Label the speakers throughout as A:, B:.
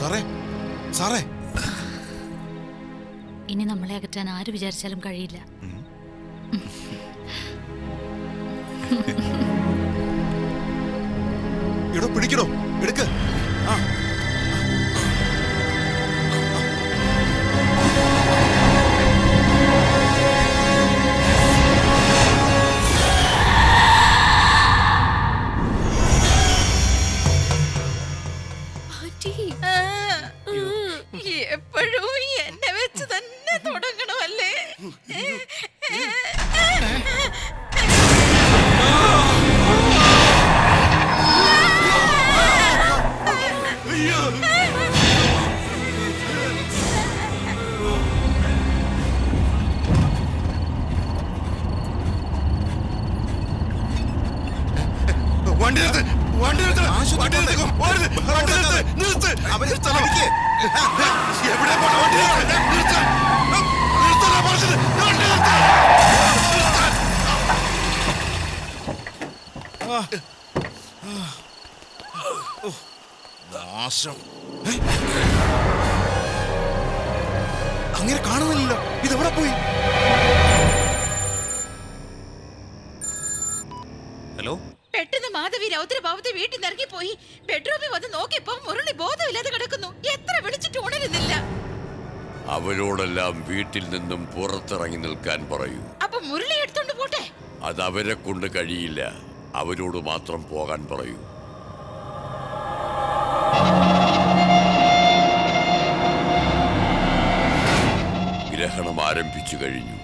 A: സാറേ സാറേ
B: ഇനി നമ്മളെ അകറ്റാൻ ആര് വിചാരിച്ചാലും കഴിയില്ല.
A: ഇടോ പിടിക്കണോ എടുക്ക്. ആ
C: എപ്പോഴും എന്നെ വെച്ച് തന്നെ തുടങ്ങണമല്ലേ?
A: വണ്ടി നിർത്ത് വണ്ടി നിർത്ത് വണ്ടി നിർത്ത് വണ്ടി നിർത്ത് നിർത്ത് അവര് സ്ഥലമിക്ക് എവിടെ പോണ വണ്ടി നിർത്ത് നിർത്തല പറഞ്ഞത് വണ്ടി നിർത്ത് നാശം അങ്ങനെ കാണുന്നില്ലല്ലോ ഇതെവിടെ പോയി?
D: ഹലോ
C: പെട്ടെന്ന് മാധവി രൗദ്രഭാവത്തെ വീട്ടിൽ നിന്ന് ഇറങ്ങിപ്പോയി. ബെഡ്റൂമിൽ വന്ന് നോക്കിയപ്പോ മുരളി ബോധമില്ലാതെ കിടക്കുന്നു. എത്ര വിളിച്ചിട്ട് ഉണരുന്നില്ല.
E: അവരോടെല്ലാം വീട്ടിൽ നിന്നും പുറത്തിറങ്ങി നിൽക്കാൻ പറയൂ.
C: അപ്പൊ മുരളി എടുത്തോണ്ട് പോട്ടെ?
E: അത് അവരെ കൊണ്ട് കഴിയില്ല. അവരോട് മാത്രം പോകാൻ പറയൂ. ഗ്രഹണം ആരംഭിച്ചു കഴിഞ്ഞു.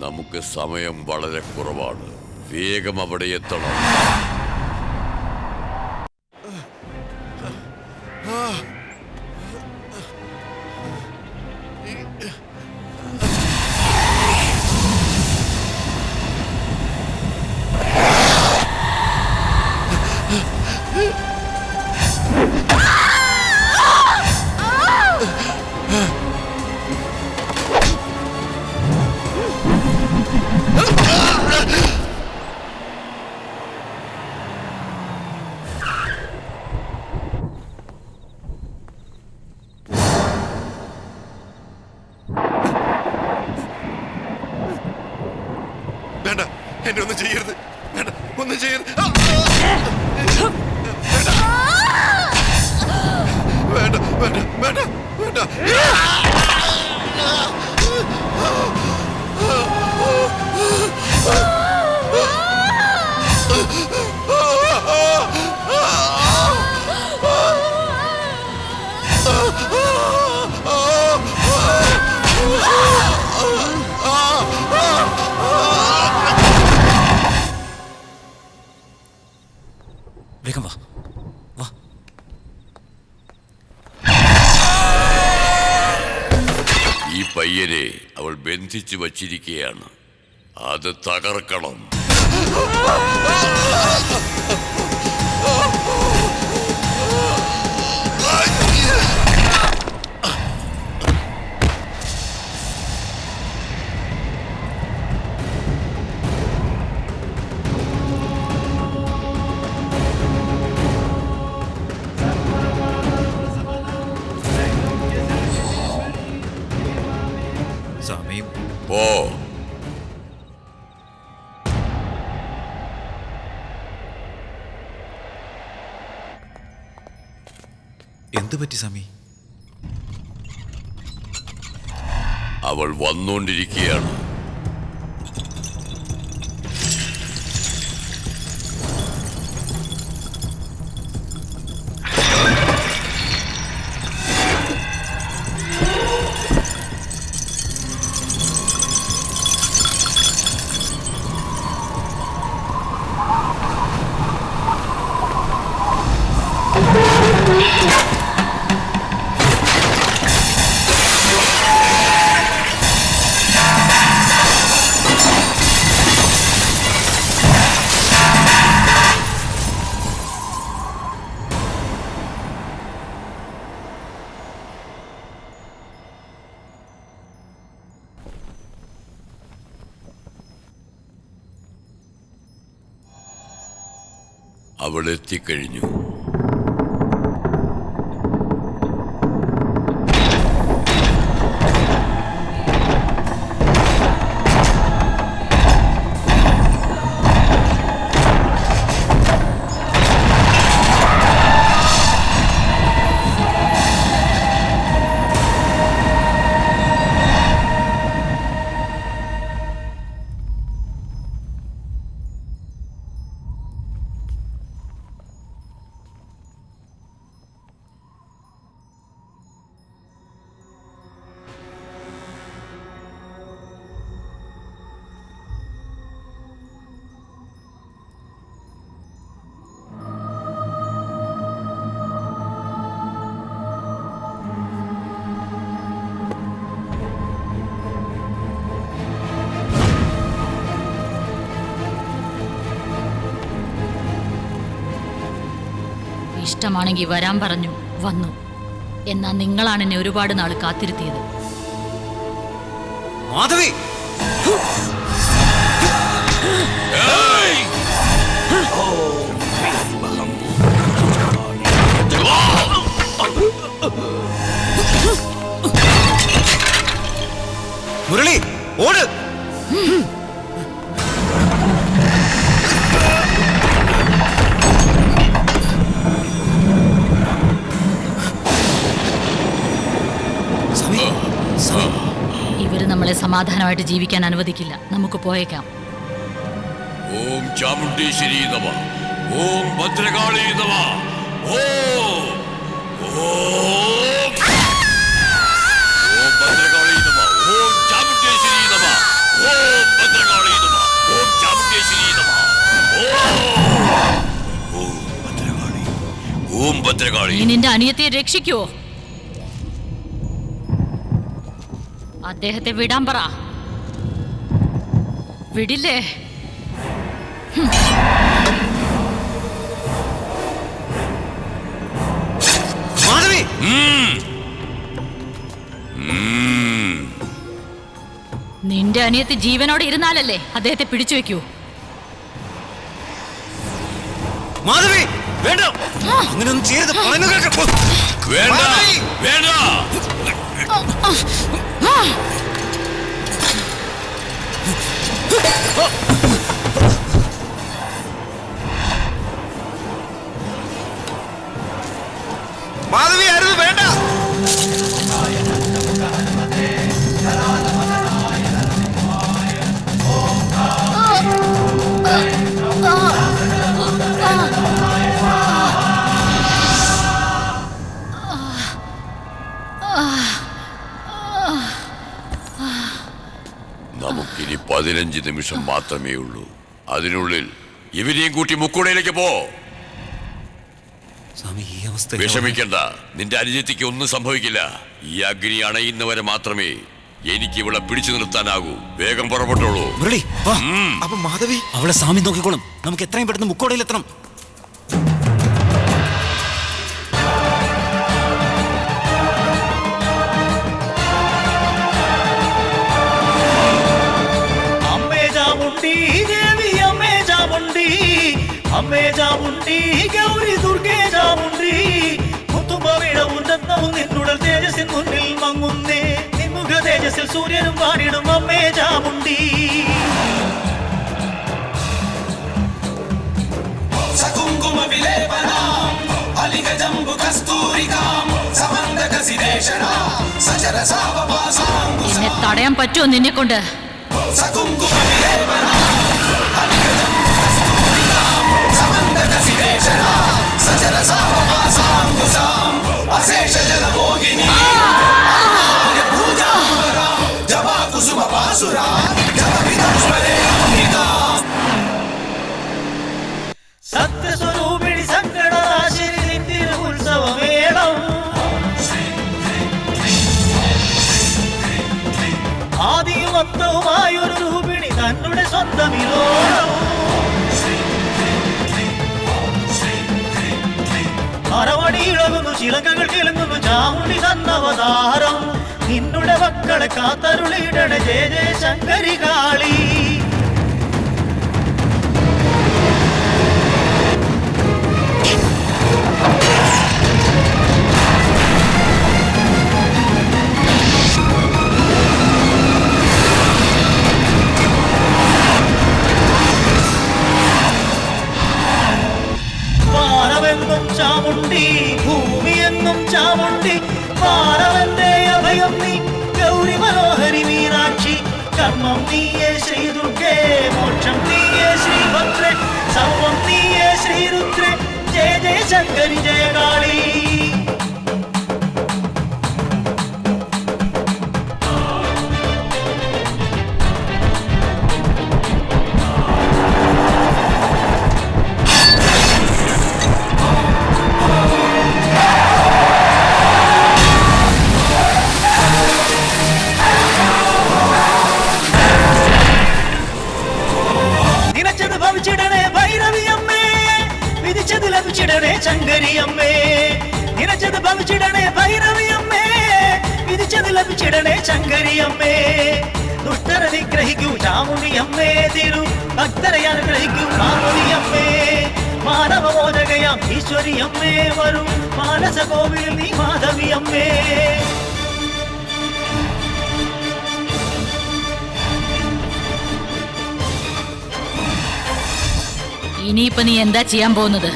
E: നമുക്ക് സമയം വളരെ കുറവാണ്. വേഗം അവിടെ എത്തണം.
A: വേണ്ട എന്നെ ഒന്നും ചെയ്യരുത്. വേണ്ട ഒന്നും ചെയ്യരുത്. വേണ്ട വേണ്ട വേണ്ട വേണ്ട
F: വേഗം വാ വാ.
E: ഈ പയ്യനെ അവൾ ബന്ധിച്ചു വച്ചിരിക്കുകയാണ്. അത് തകർക്കണം.
D: സമയം
E: പോ.
D: എന്തു പറ്റി സമി?
E: അവൾ വന്നുകൊണ്ടിരിക്കുകയാണ്. അവൾ എത്തിക്കഴിഞ്ഞു.
B: ഇഷ്ടമാണെങ്കിൽ വരാൻ പറഞ്ഞു, വന്നു. എന്നാ നിങ്ങളാണ് എന്നെ ഒരുപാട് നാൾ കാത്തിരുത്തിയത്.
F: മാധവി, മുരളി ഓട്.
B: ഇവര് നമ്മളെ സമാധാനമായിട്ട് ജീവിക്കാൻ അനുവദിക്കില്ല. നമുക്ക് പോയേക്കാം.
E: ഓം ചാമുണ്ടേശ്വരി നമ, ഓം ഭദ്രകാളി നമ, ഓം ഭദ്രകാളി നമ, ഓം ചാമുണ്ടേശ്വരി നമ, ഓം ഭദ്രകാളി നമ, ഓം ചാമുണ്ടേശ്വരി നമ, ഓം ഭദ്രകാളി, ഓം ഭദ്രകാളി.
B: നീ നിന്റെ അനിയത്തെ രക്ഷിക്കുവോ? അദ്ദേഹത്തെ വിടാൻ പറ. വിടില്ലേ?
F: മാധവി,
B: നിന്റെ അനിയത്തി ജീവനോടെ ഇരുന്നാലല്ലേ അദ്ദേഹത്തെ പിടിച്ചു വെക്കൂ.
F: മാധവി, വേണ്ട, അങ്ങനെയൊന്നും ചെയ്യരുത്.
E: വേണ്ട വേണ്ട.
F: മാധവി, അരുത്, വേണ്ട.
E: നമുക്കിനി 15 നിമിഷം മാത്രമേ ഉള്ളൂ. അതിനുള്ളിൽ ഇവരെയും കൂട്ടി മുക്കോടയിലേക്ക് പോ. വിഷമിക്കണ്ട, നിന്റെ അനുജത്തിക്ക് ഒന്നും സംഭവിക്കില്ല. ഈ അഗ്നി അണയുന്നവരെ മാത്രമേ എനിക്ക് ഇവിടെ പിടിച്ചു നിർത്താനാകൂ. വേഗം പുറപ്പെട്ടോളൂ.
F: മുരളി, അപ്പൊ മാധവി അവളെ സ്വാമി നോക്കിക്കോളും. നമുക്ക് എത്രയും പെട്ടെന്ന് മുക്കോടയിലെത്തണം.
G: അമ്മേ ചാമുണ്ടി, ഗൗരി ദുർഗേ ചാമുണ്ടി, മുത്തുമ്പവിടവും രത്നവും നിന്നുടൽ തേജസ്സിൻ മുന്നിൽ മങ്ങുന്നേ. നിൻമുഖ തേജസ്സിൽ സൂര്യനും വാണിടും അമ്മേ ചാമുണ്ടി.
B: എന്നെ തടയാൻ പറ്റുമോ നിന്നെ കൊണ്ട്?
G: സത്യസ്വരൂപിണി സങ്കടനാശിനി നിന്റെ ഉത്സവമേളം. ആദിയും അന്തവുമായൊരു രൂപിണി തന്നുടെ സ്വന്തം ഇലോളം. അറവടിയിളകുന്നു, ചിലങ്കകൾ കിളങ്ങുന്നു, ചാമുണ്ടി തന്നവതാരം. നിന്നുടെ മക്കളെ കാത്തരുളിയിടണ ജയ ജയ ശങ്കരി കാളി. വാനവെന്നും ചാമുണ്ടി, ഭൂമിയെന്നും ചാമുണ്ടി, വാനവന്റെ അഭയം നീ ഗൗരി മനോഹരി മീനാക്ഷി. കർമ്മം നീയേ ശ്രീ ദുർഗേ, മോക്ഷം നീയേ ശ്രീഭദ്രേ, സർവം നീയേ ശ്രീരുദ്രേ, ജയ ജയ ശങ്കരി ജയ കാളി. ഭവിച്ചിടണേ ഭൈരവി അമ്മേ, വിധിച്ചത് ലഭിച്ചിടണേ ശങ്കരി അമ്മേ. തുടിച്ചിടണേ ഭൈരവിയമ്മേ, വിധിച്ചത് ലഭിച്ചിടണേ ശങ്കരിയമ്മേ. ദുഷ്ടരെ നിഗ്രഹിക്കൂ ചാമുണ്ടിയമ്മേ, തിരു ഭക്തരെ അനുഗ്രഹിക്കൂ മാമുനിയമ്മേ. മാനവമോചകയാം ഈശ്വരിയമ്മേ, വരും മാനസ കോവിൽ നീ മാധവിയമ്മേ.
B: ഇനിയിപ്പൊ നീ എന്താ ചെയ്യാൻ പോകുന്നത്?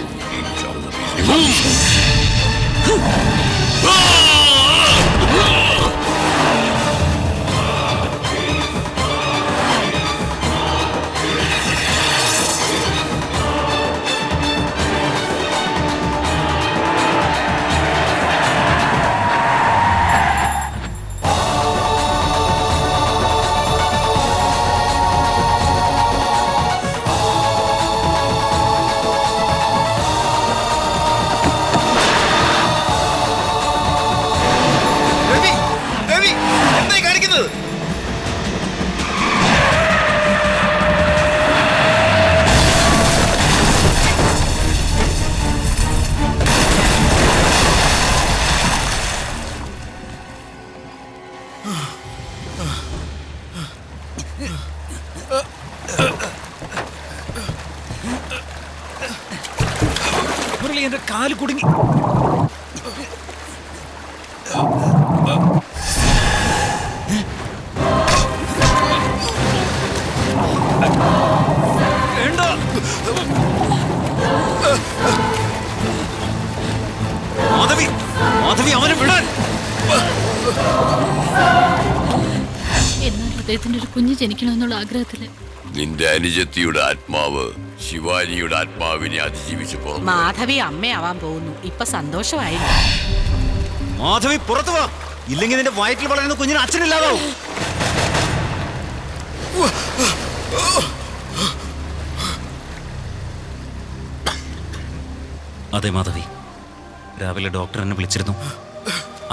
A: എന്തായി കാണിക്കുന്നത്?
F: മുരളി, എന്റെ കാല് കുടുങ്ങി. മാധവി, മാധവി, അവനെ വിടാൻ.
B: എന്നാൽ അദ്ദേഹത്തിന്റെ ഒരു കുഞ്ഞ് ജനിക്കണമെന്നുള്ള ആഗ്രഹത്തില്
E: നിന്റെ അനുജത്തിയുടെ ആത്മാവ് ശിവാനിയുടെ ആത്മാവിനെ അതിജീവിച്ച് പുറത്തു.
C: മാധവി അമ്മയാവാൻ പോകുന്നു. ഇപ്പൊ സന്തോഷമായി.
F: മാധവി, പുറത്തു വാ, ഇല്ലെങ്കിൽ നിന്റെ വയറ്റിൽ വളരുന്ന കുഞ്ഞിന് അച്ഛനില്ലാതാവും. അതെ മാധവി, രാവിലെ ഡോക്ടർ എന്നെ വിളിച്ചിരുന്നു.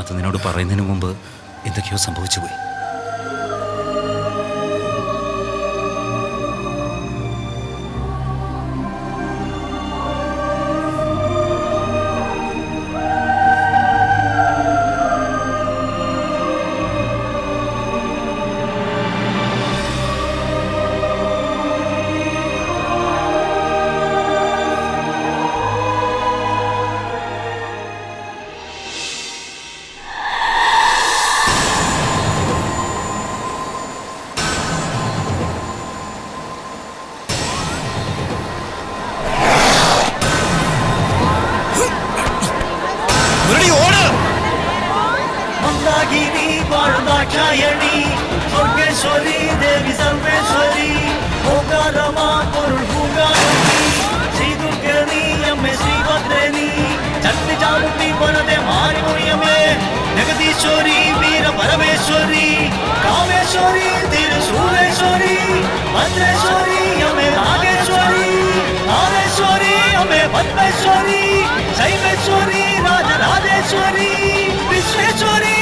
F: അത് നിന്നോട് പറയുന്നതിന് മുമ്പ് എന്തൊക്കെയോ സംഭവിച്ചു പോയി.
G: മന്ദാകിനി വാഴ്ദാക്ഷായണി സ്വർഗേശ്വരി ദേവി സർവേശ്വരി ഓകാരമാ പൊരുൾ പൂങ്കാരി ശ്രീ ദുർഗനി അമ്മേ ശ്രീഭദ്രനി ചണ്ഡി ചാമുണ്ഡി വനദേ മാരിമുനിയമ്മേ ജഗദീശ്വരി വീര പരമേശ്വരി കാമേശ്വരി തിരുശൂലേശ്വരി ഭദ്രേശ്വരി അമ്മേ നാഗേശ്വരി നാഗേശ്വരി അമ്മേ പദ്മേശ്വരി ശൈവേശ്വരി രാജരാജേശ്വരി വിശ്വേശ്വരി